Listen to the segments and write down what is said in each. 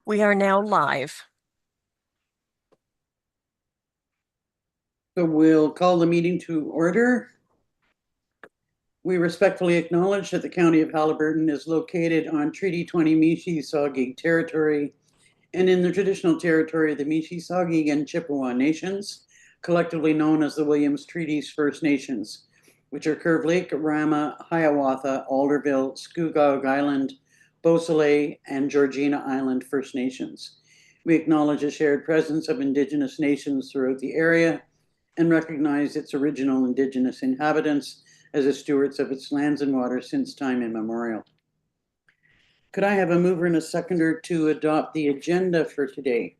We are now live. So we'll call the meeting to order. We respectfully acknowledge that the County of Haliburton is located on Treaty 20 Michi-Saugig territory and in the traditional territory of the Michi-Saugig and Chippewa Nations, collectively known as the Williams Treaties First Nations, which are Curve Lake, Rama, Hiawatha, Alderville, Scugog Island, Beausoleil, and Georgina Island First Nations. We acknowledge a shared presence of Indigenous nations throughout the area and recognize its original Indigenous inhabitants as the stewards of its lands and waters since time immemorial. Could I have a mover and a seconder to adopt the agenda for today?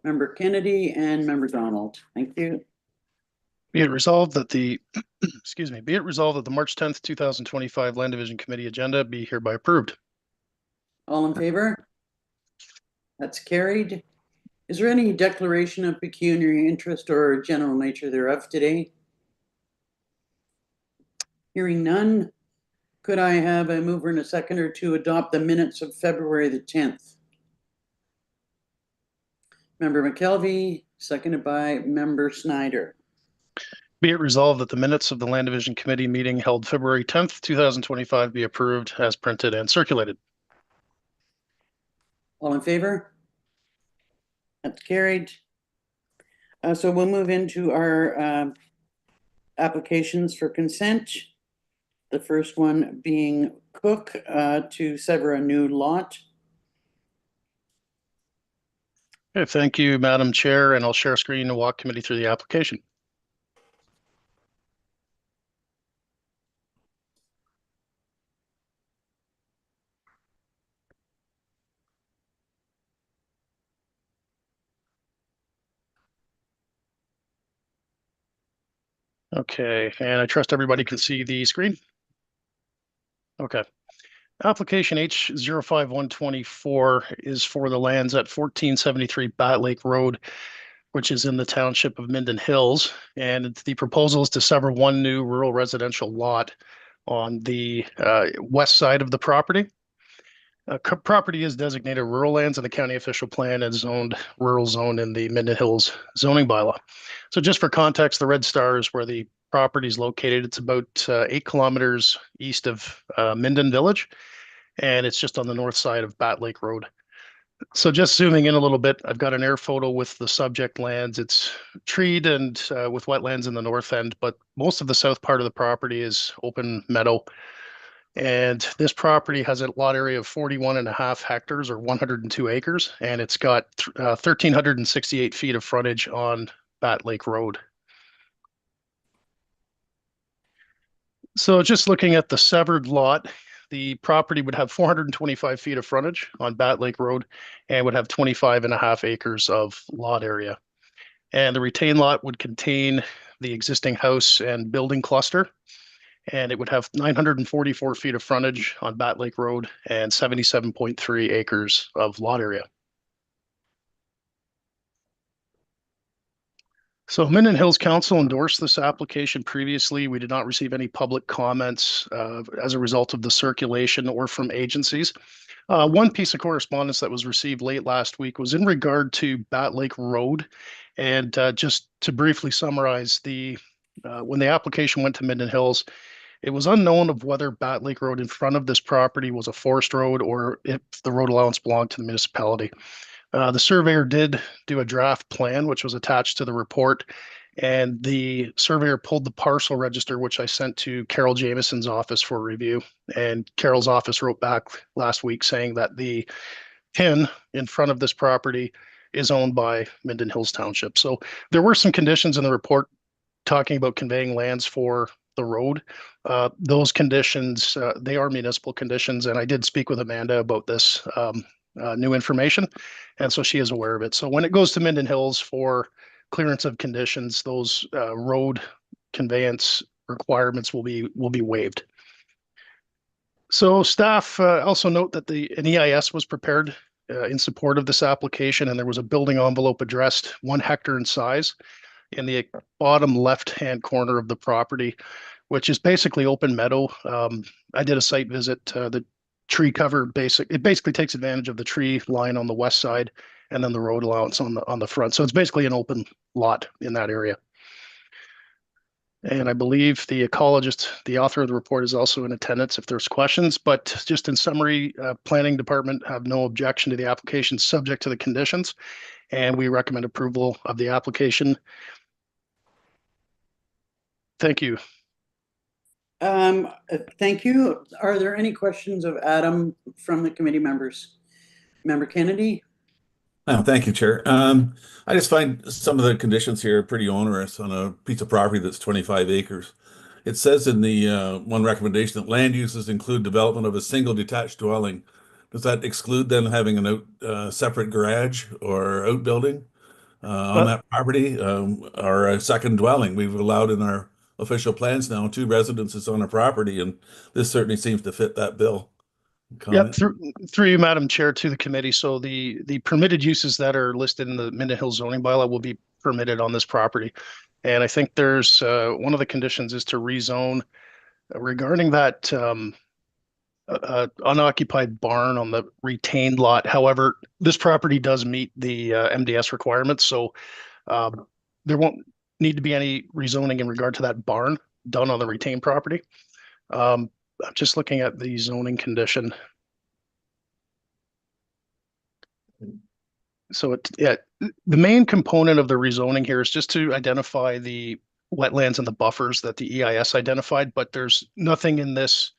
Member Kennedy and Member Donald. Thank you. Be it resolved that the, be it resolved that the March 10th, 2025 Land Division Committee agenda be hereby approved. All in favor? That's carried. Is there any declaration of pecuniary interest or general nature thereof today? Hearing none, could I have a mover and a seconder to adopt the minutes of February the 10th? Member McKelvey, seconded by Member Snyder. Be it resolved that the minutes of the Land Division Committee meeting held February 10th, 2025 be approved as printed and circulated. All in favor? That's carried. So we'll move into our applications for consent. The first one being Cook to sever a new lot. Okay, thank you, Madam Chair, and I'll share screen and walk committee through the application. Okay, and I trust everybody can see the screen. Okay. Application H05124 is for the lands at 1473 Bat Lake Road, which is in the township of Minden Hills. And the proposal is to sever one new rural residential lot on the west side of the property. Property is designated rural lands in the county official plan and zoned rural zone in the Minden Hills zoning bylaw. So just for context, the red star is where the property is located. It's about 8 kilometers east of Minden Village, and it's just on the north side of Bat Lake Road. So just zooming in a little bit, I've got an air photo with the subject lands. It's treed and with wetlands in the north end, but most of the south part of the property is open meadow. And this property has a lot area of 41.5 hectares or 102 acres, and it's got 1,368 feet of frontage on Bat Lake Road. So just looking at the severed lot, the property would have 425 feet of frontage on Bat Lake Road and would have 25.5 acres of lot area. And the retained lot would contain the existing house and building cluster, and it would have 944 feet of frontage on Bat Lake Road and 77.3 acres of lot area. So Minden Hills Council endorsed this application previously. We did not receive any public comments as a result of the circulation or from agencies. One piece of correspondence that was received late last week was in regard to Bat Lake Road. And just to briefly summarize, when the application went to Minden Hills, it was unknown of whether Bat Lake Road in front of this property was a forest road or if the road allowance belonged to the municipality. The surveyor did do a draft plan, which was attached to the report, and the surveyor pulled the parcel register, which I sent to Carol Jameson's office for review. And Carol's office wrote back last week saying that the pin in front of this property is owned by Minden Hills Township. So there were some conditions in the report talking about conveying lands for the road. Those conditions, they are municipal conditions, and I did speak with Amanda about this new information, and so she is aware of it. So when it goes to Minden Hills for clearance of conditions, those road conveyance requirements will be waived. So staff also note that an EIS was prepared in support of this application, and there was a building envelope addressed 1 hectare in size in the bottom left-hand corner of the property, which is basically open meadow. I did a site visit. The tree cover it basically takes advantage of the tree line on the west side and then the road allowance on the front. So it's basically an open lot in that area. And I believe the ecologist, the author of the report, is also in attendance if there's questions. But just in summary, planning department have no objection to the application subject to the conditions, and we recommend approval of the application. Thank you. Thank you. Are there any questions of Adam from the committee members? Member Kennedy? Thank you, Chair. I just find some of the conditions here pretty onerous on a piece of property that's 25 acres. It says in the one recommendation that land uses include development of a single detached dwelling. Does that exclude then having a separate garage or outbuilding on that property, or a second dwelling? We've allowed in our official plans now 2 residences on a property, and this certainly seems to fit that bill. Yep, through you, Madam Chair, to the committee. So the permitted uses that are listed in the Minden Hills zoning bylaw will be permitted on this property. And I think there's one of the conditions is to rezone regarding that unoccupied barn on the retained lot. However, this property does meet the MDS requirements, so there won't need to be any rezoning in regard to that barn done on the retained property. I'm just looking at the zoning condition. So the main component of the rezoning here is just to identify the wetlands and the buffers that the EIS identified, but there's nothing in this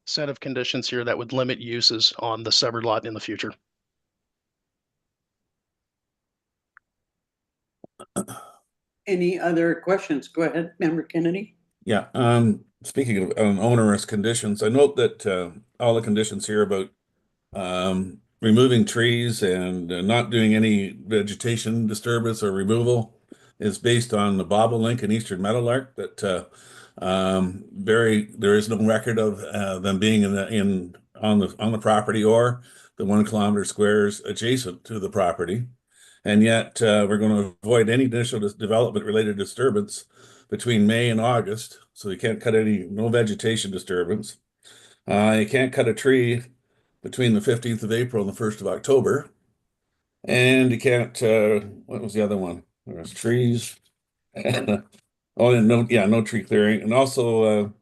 set of conditions here that would limit uses on the severed lot in the future. Any other questions? Go ahead, Member Kennedy. Yeah, speaking of onerous conditions, I note that all the conditions here about removing trees and not doing any vegetation disturbance or removal is based on the bobolink and eastern meadowlark. That there is no record of them being on the property or the 1 kilometer squares adjacent to the property, and yet we're going to avoid any initial development related disturbance between May and August. So you can't cut no vegetation disturbance. You can't cut a tree between the 15th of April and the 1st of October. And you can't, what was the other one? There was trees. And, no tree clearing. And also,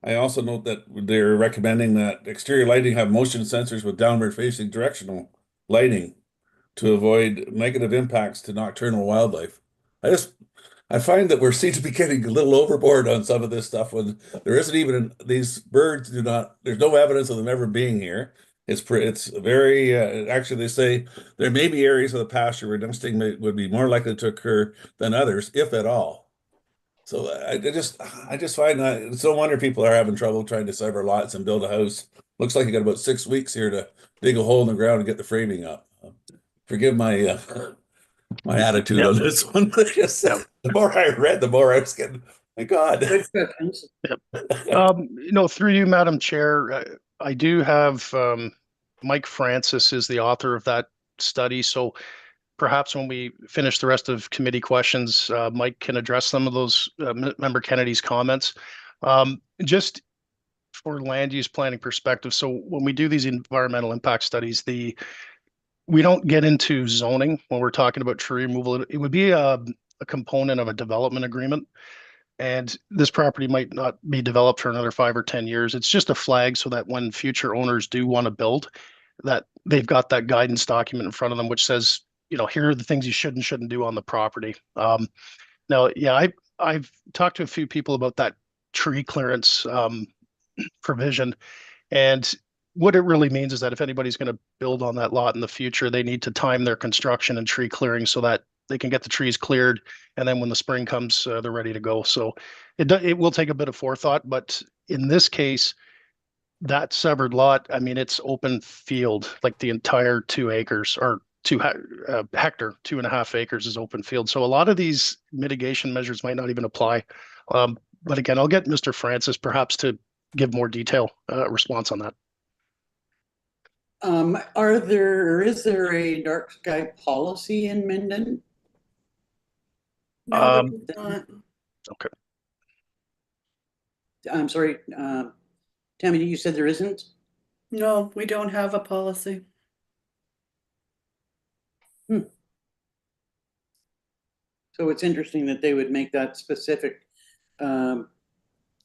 I also note that they're recommending that exterior lighting have motion sensors with downward facing directional lighting to avoid negative impacts to nocturnal wildlife. I find that we seem to be getting a little overboard on some of this stuff when there isn't even these birds there's no evidence of them ever being here. It's very, actually they say there may be areas of the pasture where nesting would be more likely to occur than others, if at all. So I just find that it's no wonder people are having trouble trying to sever lots and build a house. Looks like you got about 6 weeks here to dig a hole in the ground and get the framing up. Forgive my attitude on this one. The more I read, the more I was getting, my God. Through you, Madam Chair, I do have Mike Francis is the author of that study. So perhaps when we finish the rest of committee questions, Mike can address some of those Member Kennedy's comments. Just for land use planning perspective. So when we do these environmental impact studies, we don't get into zoning when we're talking about tree removal. It would be a component of a development agreement. And this property might not be developed for another 5 or 10 years. It's just a flag so that when future owners do want to build, that they've got that guidance document in front of them, which says, here are the things you should and shouldn't do on the property. Now, yeah, I've talked to a few people about that tree clearance provision, and what it really means is that if anybody's going to build on that lot in the future, they need to time their construction and tree clearing so that they can get the trees cleared, and then when the spring comes, they're ready to go. So it will take a bit of forethought, but in this case, that severed lot, I mean, it's open field, like the entire 2 acres or 2.5 acres is open field. So a lot of these mitigation measures might not even apply. But again, I'll get Mr. Francis perhaps to give more detail response on that. Is there a dark sky policy in Minden? No, there's not. Okay. I'm sorry, Tammy, you said there isn't? No, we don't have a policy. So it's interesting that they would make that specific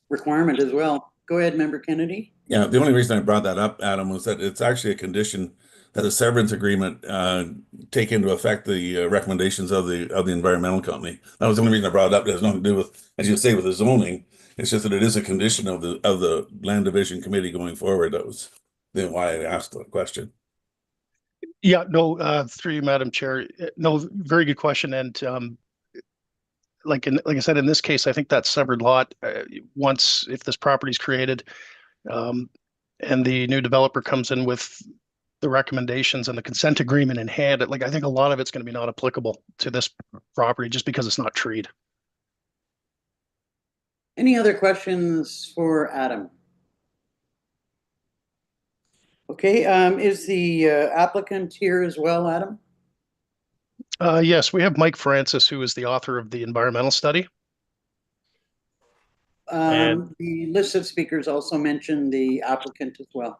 requirement as well. Go ahead, Member Kennedy. Yeah, the only reason I brought that up, Adam, was that it's actually a condition that a severance agreement take into effect the recommendations of the environmental company. That was the only reason I brought it up. It has nothing to do with, as you say, with the zoning. It's just that it is a condition of the Land Division Committee going forward. That was why I asked the question. Yeah, no, through you, Madam Chair. No, very good question. And like I said, in this case, I think that severed lot, once if this property is created, and the new developer comes in with the recommendations and the consent agreement in hand, I think a lot of it's going to be not applicable to this property just because it's not treed. Any other questions for Adam? Okay, is the applicant here as well, Adam? Yes, we have Mike Francis, who is the author of the environmental study. The list of speakers also mentioned the applicant as well.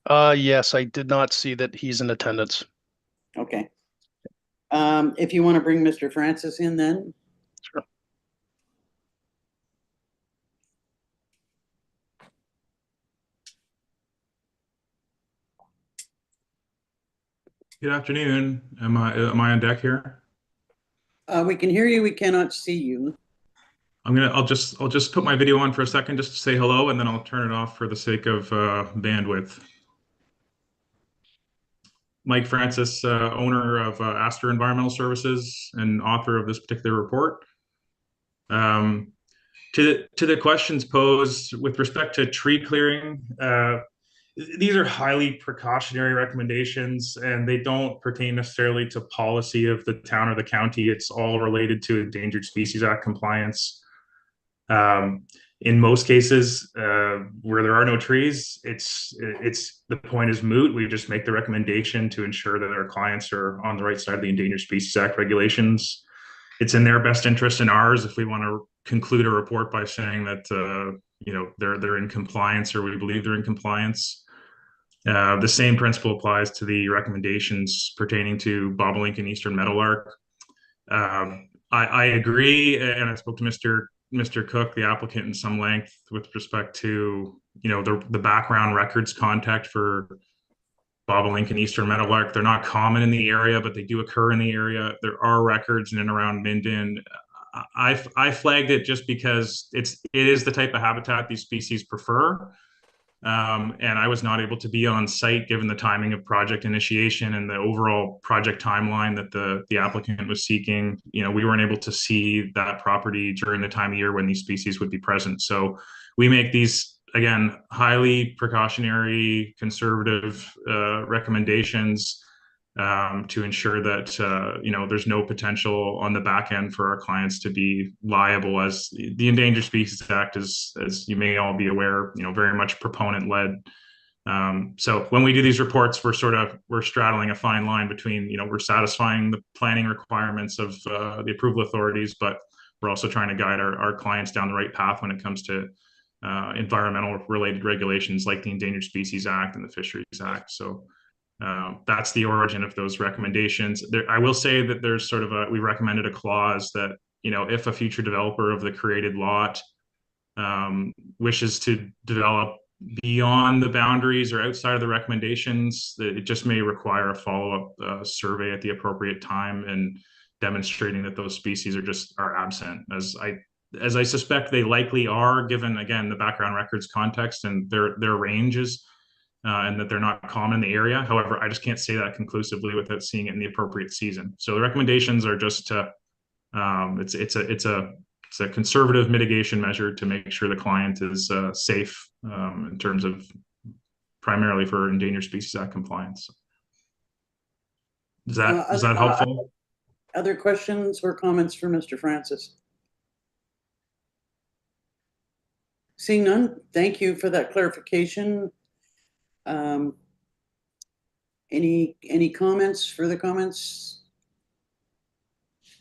Yes, I did not see that he's in attendance. Okay. If you want to bring Mr. Francis in then. Sure. Good afternoon. Am I on deck here? We can hear you. We cannot see you. I'll just put my video on for a second just to say hello, and then I'll turn it off for the sake of bandwidth. Mike Francis, owner of Astor Environmental Services and author of this particular report. To the questions posed with respect to tree clearing, these are highly precautionary recommendations, and they don't pertain necessarily to policy of the town or the county. It's all related to Endangered Species Act compliance. In most cases, where there are no trees, the point is moot. We just make the recommendation to ensure that our clients are on the right side of the Endangered Species Act regulations. It's in their best interest and ours if we want to conclude a report by saying that they're in compliance, or we believe they're in compliance. The same principle applies to the recommendations pertaining to bobolink and eastern meadowlark. I agree, and I spoke to Mr. Cook, the applicant, in some length with respect to the background records contact for bobolink and eastern meadowlark. They're not common in the area, but they do occur in the area. There are records in and around Minden. I flagged it just because it is the type of habitat these species prefer. And I was not able to be on site given the timing of project initiation and the overall project timeline that the applicant was seeking. We weren't able to see that property during the time of year when these species would be present. So we make these, again, highly precautionary, conservative recommendations to ensure that there's no potential on the back end for our clients to be liable, as the Endangered Species Act is, as you may all be aware, very much proponent led. So when we do these reports, we're straddling a fine line between we're satisfying the planning requirements of the approval authorities, but we're also trying to guide our clients down the right path when it comes to environmental related regulations like the Endangered Species Act and the Fisheries Act. So that's the origin of those recommendations. I will say that there's we recommended a clause that, if a future developer of the created lot wishes to develop beyond the boundaries or outside of the recommendations, that it just may require a follow-up survey at the appropriate time and demonstrating that those species are absent, as I suspect they likely are, given, again, the background records context and their ranges. And that they're not common in the area. However, I just can't say that conclusively without seeing it in the appropriate season. So the recommendations are just to, it's a conservative mitigation measure to make sure the client is safe in terms of primarily for Endangered Species Act compliance. Is that helpful? Other questions or comments for Mr. Francis? Seeing none, thank you for that clarification. Any comments, further comments?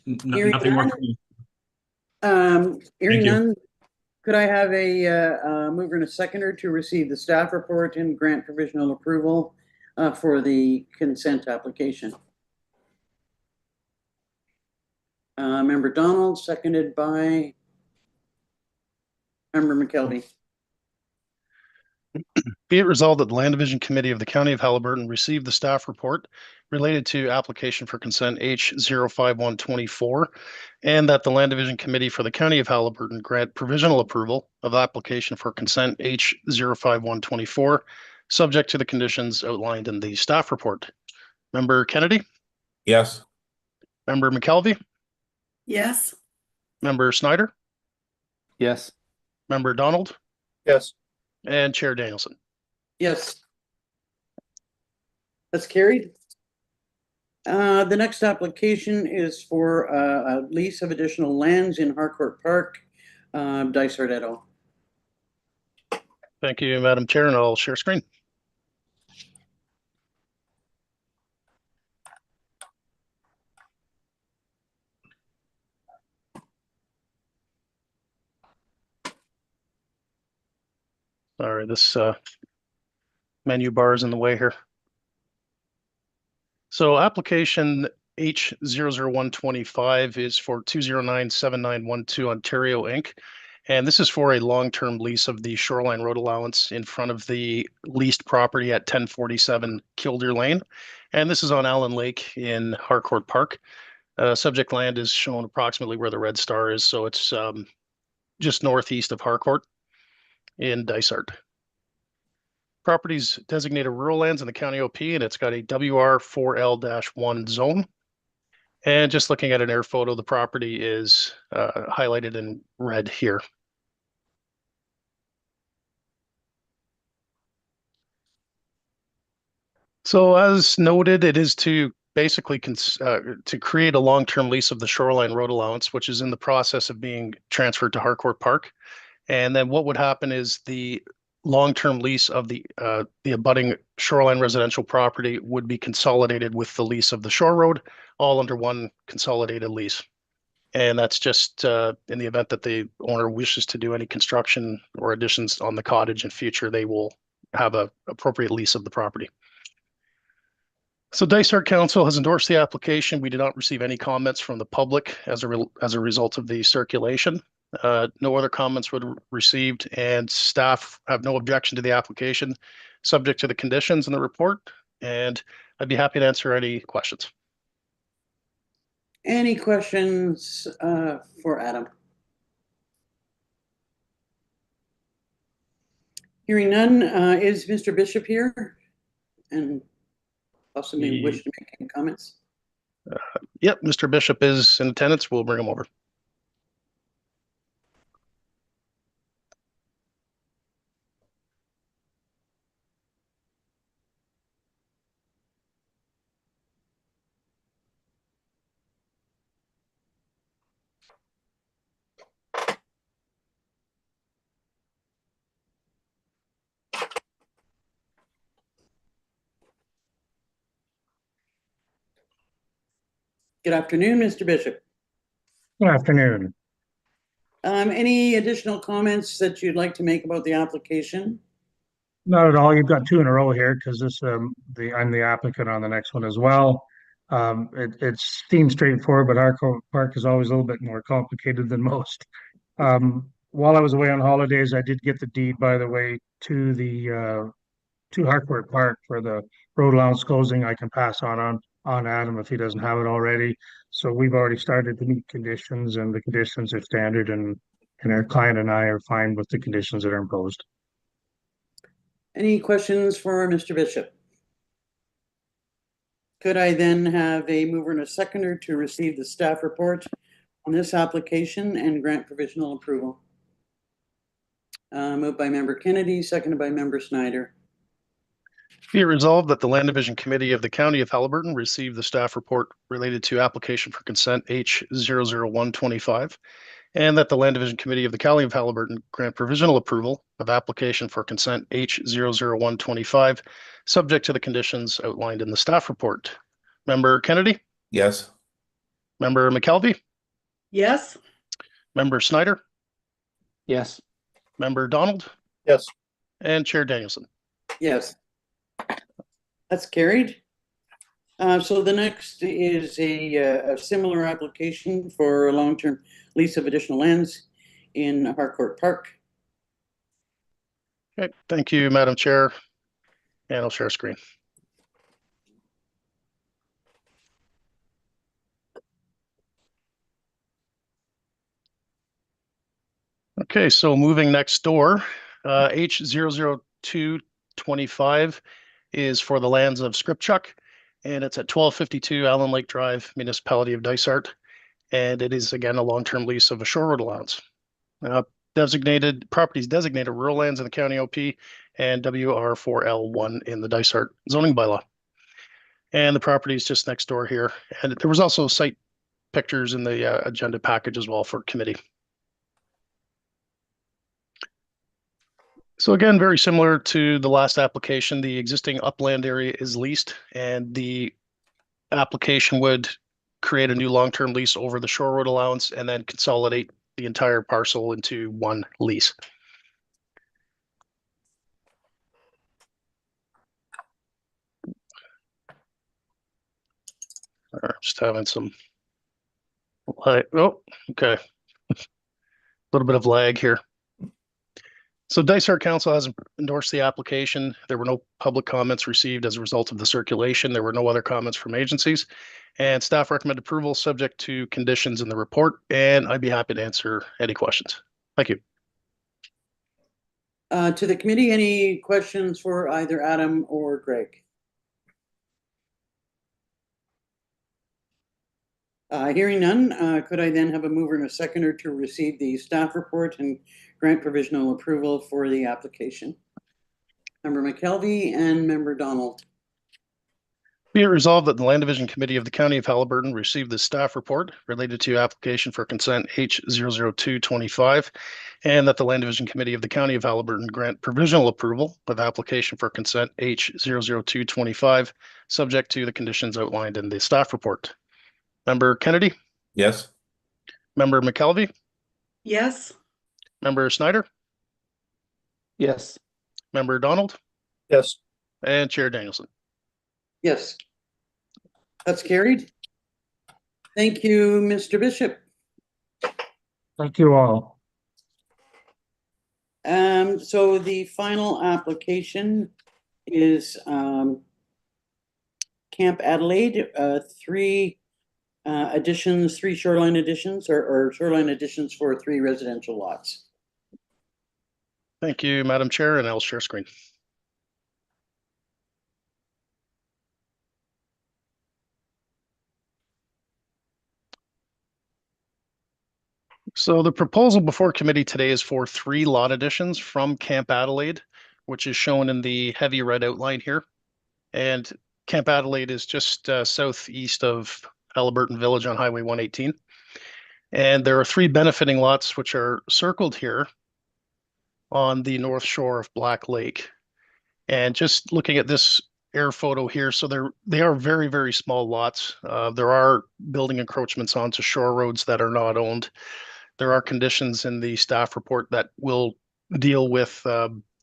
Nothing more. Hearing none, Could I have a mover and a seconder to receive the staff report and grant provisional approval for the consent application? Member Donald, seconded by Member McKelvey. Be it resolved that the Land Division Committee of the County of Haliburton received the staff report related to application for consent H05124, and that the Land Division Committee for the County of Haliburton grant provisional approval of application for consent H05124, subject to the conditions outlined in the staff report. Member Kennedy, Yes. Member McKelvey, Yes. Member Snyder, Yes. Member Donald, Yes. and Chair Danielson. Yes. That's carried. The next application is for a lease of additional lands in Harcourt Park, Dysart et al. Thank you, Madam Chair, and I'll share screen. Sorry, this menu bar is in the way here. So application H00125 is for 2097912 Ontario Inc. And this is for a long-term lease of the shoreline road allowance in front of the leased property at 1047 Kildare Lane. And this is on Allen Lake in Harcourt Park. Subject land is shown approximately where the red star is. So it's just northeast of Harcourt in Dysart. Property's designated rural lands in the county OP, and it's got a WR4L-1 zone. And just looking at an air photo, the property is highlighted in red here. So as noted, it is to basically to create a long-term lease of the shoreline road allowance, which is in the process of being transferred to Harcourt Park. And then what would happen is the long-term lease of the abutting shoreline residential property would be consolidated with the lease of the shore road, all under one consolidated lease. And that's just in the event that the owner wishes to do any construction or additions on the cottage in future, they will have a appropriate lease of the property. So Dysart Council has endorsed the application. We did not receive any comments from the public as a result of the circulation. No other comments were received, and staff have no objection to the application, subject to the conditions in the report, and I'd be happy to answer any questions. Any questions for Adam? Hearing none, is Mr. Bishop here? And possibly wish to make any comments? Yep, Mr. Bishop is in attendance. We'll bring him over. Good afternoon, Mr. Bishop. Good afternoon. Any additional comments that you'd like to make about the application? Not at all. You've got two in a row here because this I'm the applicant on the next one as well. It seems straightforward, but Harcourt Park is always a little bit more complicated than most. While I was away on holidays, I did get the deed, by the way, to the to Harcourt Park for the road allowance closing. I can pass on Adam if he doesn't have it already. So we've already started to meet conditions, and the conditions are standard, and our client and I are fine with the conditions that are imposed. Any questions for Mr. Bishop? Could I then have a mover and a seconder to receive the staff report on this application and grant provisional approval? Moved by Member Kennedy, seconded by Member Snyder. Be it resolved that the Land Division Committee of the County of Haliburton received the staff report related to application for consent H00125, and that the Land Division Committee of the County of Haliburton grant provisional approval of application for consent H00125, subject to the conditions outlined in the staff report. Member Kennedy? Yes. Member McKelvey? Yes. Member Snyder? Yes. Member Donald, Yes. and Chair Danielson. Yes. That's carried. So the next is a similar application for a long-term lease of additional lands in Harcourt Park. Okay, thank you, Madam Chair. And I'll share screen. Okay, so moving next door, H00225 is for the lands of Scripchuck, and it's at 1252 Allen Lake Drive, Municipality of Dysart. And it is again a long-term lease of a shore road allowance. Designated properties designated rural lands in the county OP and WR4L1 in the Dysart zoning bylaw. And the property is just next door here. And there was also site pictures in the agenda package as well for committee. So again, very similar to the last application, the existing upland area is leased and the application would create a new long-term lease over the shore road allowance and then consolidate the entire parcel into one lease. All right, just having some, oh, okay. A little bit of lag here. So Dysart Council has endorsed the application. There were no public comments received as a result of the circulation. There were no other comments from agencies. And staff recommend approval subject to conditions in the report. And I'd be happy to answer any questions. Thank you. To the committee, any questions for either Adam or Greg? Hearing none, could I then have a mover and a seconder to receive the staff report and grant provisional approval for the application? Member McKelvey and Member Donald. Be it resolved that the Land Division Committee of the County of Haliburton received the staff report related to application for consent H00225, and that the Land Division Committee of the County of Haliburton grant provisional approval of application for consent H00225, subject to the conditions outlined in the staff report. Member Kennedy? Yes. Member McKelvey? Yes. Member Snyder? Yes. Member Donald? Yes. And Chair Danielson. Yes. That's carried. Thank you, Mr. Bishop. Thank you all. So the final application is Camp Adelaide, three additions, three shoreline additions or shoreline additions for 3 residential lots. Thank you, Madam Chair, and I'll share screen. So the proposal before committee today is for 3 lot additions from Camp Adelaide, which is shown in the heavy red outline here. And Camp Adelaide is just southeast of Haliburton Village on Highway 118. And there are 3 benefiting lots which are circled here on the north shore of Black Lake. And just looking at this air photo here, so they are very, very small lots. There are building encroachments onto shore roads that are not owned. There are conditions in the staff report that will deal with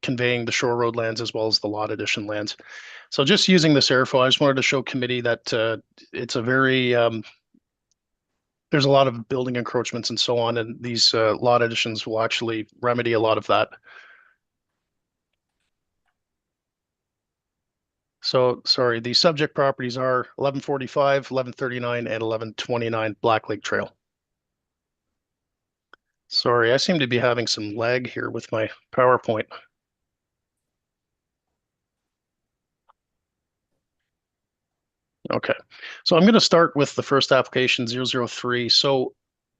conveying the shore road lands as well as the lot addition lands. So just using this air photo, I just wanted to show committee that it's a very, there's a lot of building encroachments and so on, and these lot additions will actually remedy a lot of that. So, sorry, the subject properties are 1145, 1139, and 1129 Black Lake Trail. Sorry, I seem to be having some lag here with my PowerPoint. Okay, so I'm going to start with the first application 003. So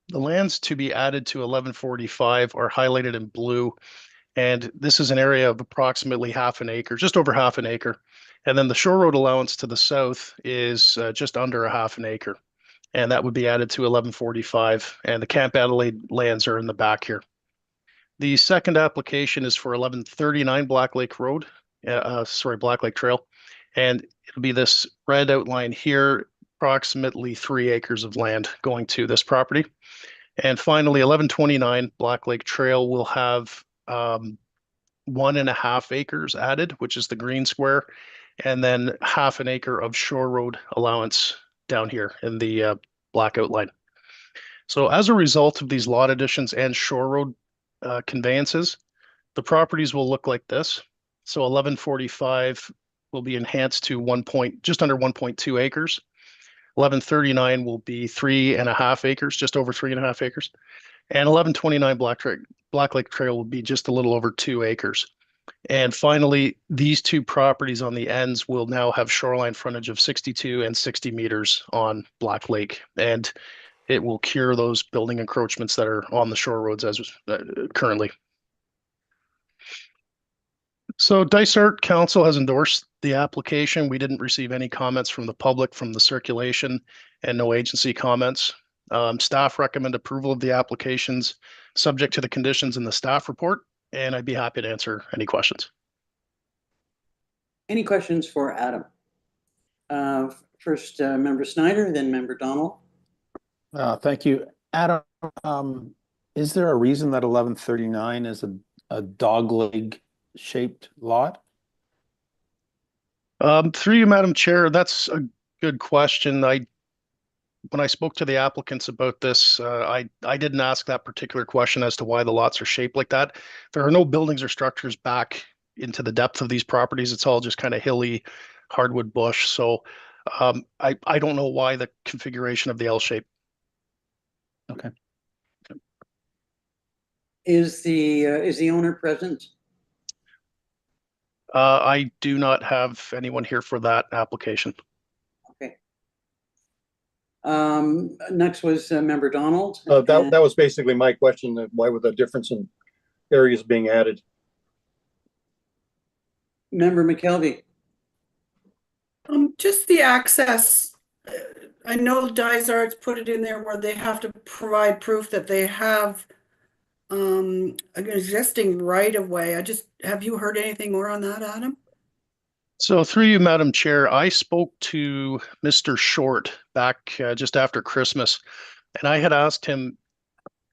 the lands to be added to 1145 are highlighted in blue. And this is an area of approximately half an acre, just over half an acre. And then the shore road allowance to the south is just under a half an acre. And that would be added to 1145. And the Camp Adelaide lands are in the back here. The second application is for 1139 Black Lake Road, Black Lake Trail. And it'll be this red outline here, approximately 3 acres of land going to this property. And finally, 1129 Black Lake Trail will have 1.5 acres added, which is the green square, and then half an acre of shore road allowance down here in the black outline. So as a result of these lot additions and shore road conveyances, the properties will look like this. So 1145 will be enhanced to just under 1.2 acres. 1139 will be 3.5 acres, just over 3.5 acres. And 1129 Black Lake Trail will be just a little over 2 acres. And finally, these two properties on the ends will now have shoreline frontage of 62 and 60 meters on Black Lake. And it will cure those building encroachments that are on the shore roads as currently. So Dysart Council has endorsed the application. We didn't receive any comments from the public from the circulation and no agency comments. Staff recommend approval of the applications subject to the conditions in the staff report, and I'd be happy to answer any questions. Any questions for Adam? First, Member Snyder, then Member Donald. Thank you. Adam, is there a reason that 1139 is a dogleg shaped lot? Through you, Madam Chair, that's a good question. When I spoke to the applicants about this, I didn't ask that particular question as to why the lots are shaped like that. There are no buildings or structures back into the depth of these properties. It's all just kind of hilly hardwood bush. So I don't know why the configuration of the L shape. Okay. Is the owner present? I do not have anyone here for that application. Okay. Next was Member Donald. That was basically my question. Why would the difference in areas being added? Member McKelvey. Just the access. I know Dysart's put it in there where they have to provide proof that they have an existing right of way. Have you heard anything more on that, Adam? So through you, Madam Chair, I spoke to Mr. Short back just after Christmas, and I had asked him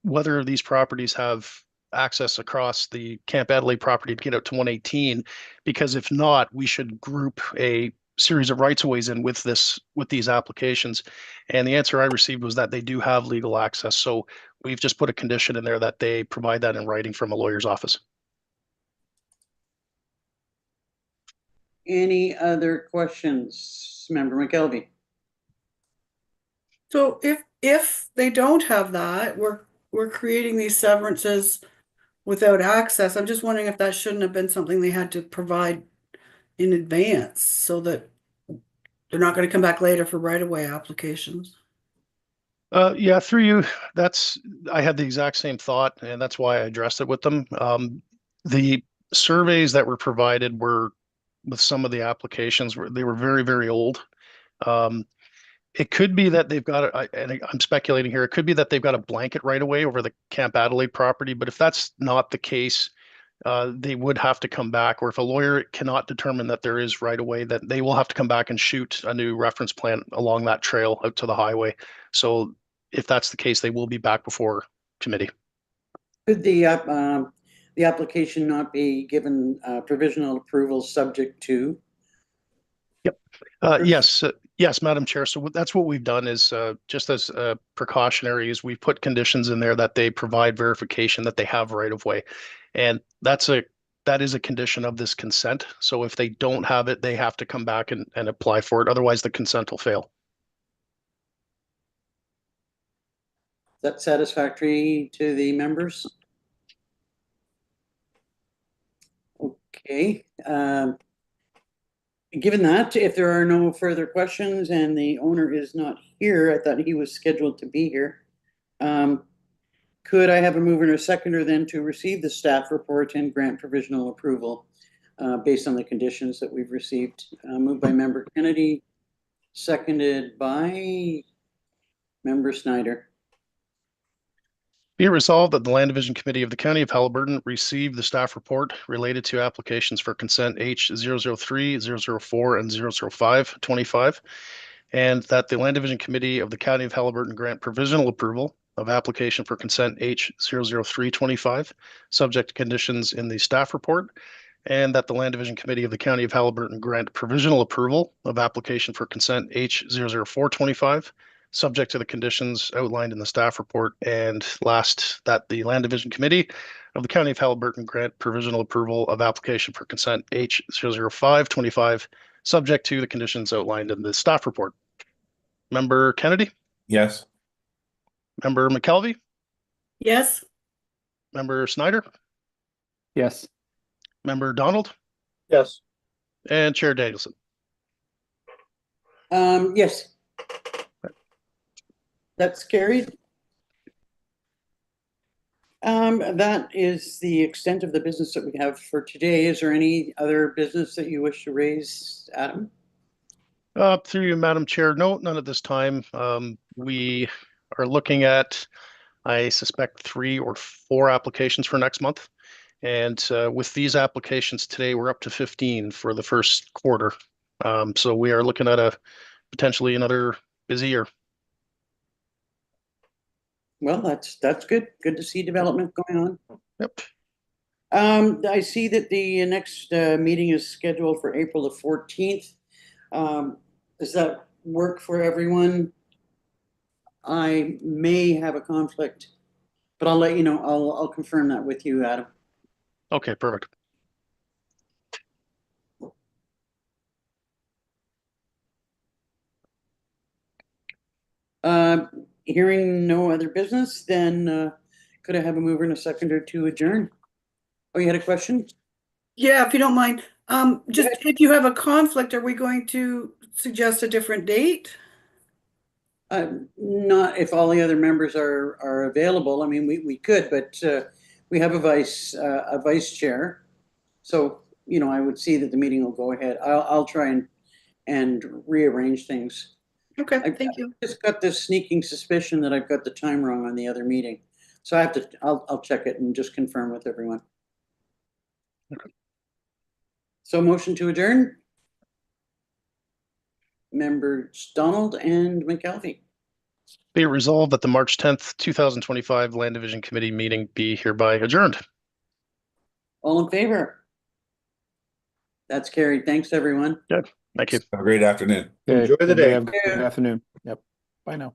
whether these properties have access across the Camp Adelaide property to get out to 118, because if not, we should group a series of rights of ways in with these applications. And the answer I received was that they do have legal access. So we've just put a condition in there that they provide that in writing from a lawyer's office. Any other questions, Member McKelvey? So if they don't have that, we're creating these severances without access. I'm just wondering if that shouldn't have been something they had to provide in advance so that they're not going to come back later for right-of-way applications. Yeah, through you, I had the exact same thought, and that's why I addressed it with them. The surveys that were provided were with some of the applications they were very, very old. It could be that they've got and I'm speculating here, it could be that they've got a blanket right away over the Camp Adelaide property, but if that's not the case, they would have to come back, or if a lawyer cannot determine that there is right away, that they will have to come back and shoot a new reference plan along that trail out to the highway. So if that's the case, they will be back before committee. Could the application not be given provisional approval subject to? Yep. Yes, Madam Chair. So that's what we've done is just as precautionary is we've put conditions in there that they provide verification that they have right of way. And that is a condition of this consent. So if they don't have it, they have to come back and apply for it. Otherwise, the consent will fail. Is that satisfactory to the members? Okay. Given that, if there are no further questions and the owner is not here, I thought he was scheduled to be here. Could I have a mover and a seconder then to receive the staff report and grant provisional approval based on the conditions that we've received? Moved by Member Kennedy, seconded by Member Snyder. Be it resolved that the Land Division Committee of the County of Haliburton receive the staff report related to applications for consent H003, 004, and 005-25, and that the Land Division Committee of the County of Haliburton grant provisional approval of application for consent H00325, subject to conditions in the staff report, and that the Land Division Committee of the County of Haliburton grant provisional approval of application for consent H00425, subject to the conditions outlined in the staff report. And last, that the Land Division Committee of the County of Haliburton grant provisional approval of application for consent H00525, subject to the conditions outlined in the staff report. Member Kennedy, Yes. Member McKelvey, Yes, Member Snyder, Yes. Member Donald, Yes. and Chair Danielson. Yes. That's carried. That is the extent of the business that we have for today. Is there any other business that you wish to raise, Adam? Through you, Madam Chair, no, none at this time. We are looking at, I suspect, 3 or 4 applications for next month. And with these applications today, we're up to 15 for the first quarter. So we are looking at potentially another busy year. Well, that's good. Good to see development going on. Yep. I see that the next meeting is scheduled for April the 14th. Does that work for everyone? I may have a conflict, but I'll let you know. I'll confirm that with you, Adam. Okay, perfect. Hearing no other business, then could I have a mover and a seconder to adjourn? Oh, you had a question? yeah, if you don't mind. Just if you have a conflict, are we going to suggest a different date? Not if all the other members are available. I mean, we could, but we have a vice chair. So, you know, I would see that the meeting will go ahead. I'll try and rearrange things. Okay, thank you. I just got this sneaking suspicion that I've got the time wrong on the other meeting. So I'll check it and just confirm with everyone. Okay. So motion to adjourn. Members Donald and McKelvey. Be it resolved that the March 10th, 2025 Land Division Committee meeting be hereby adjourned. All in favor? That's carried. Thanks, everyone. Thank you. Have a great afternoon. Okay, Enjoy the everybody day. have a good afternoon. Yep. Bye now.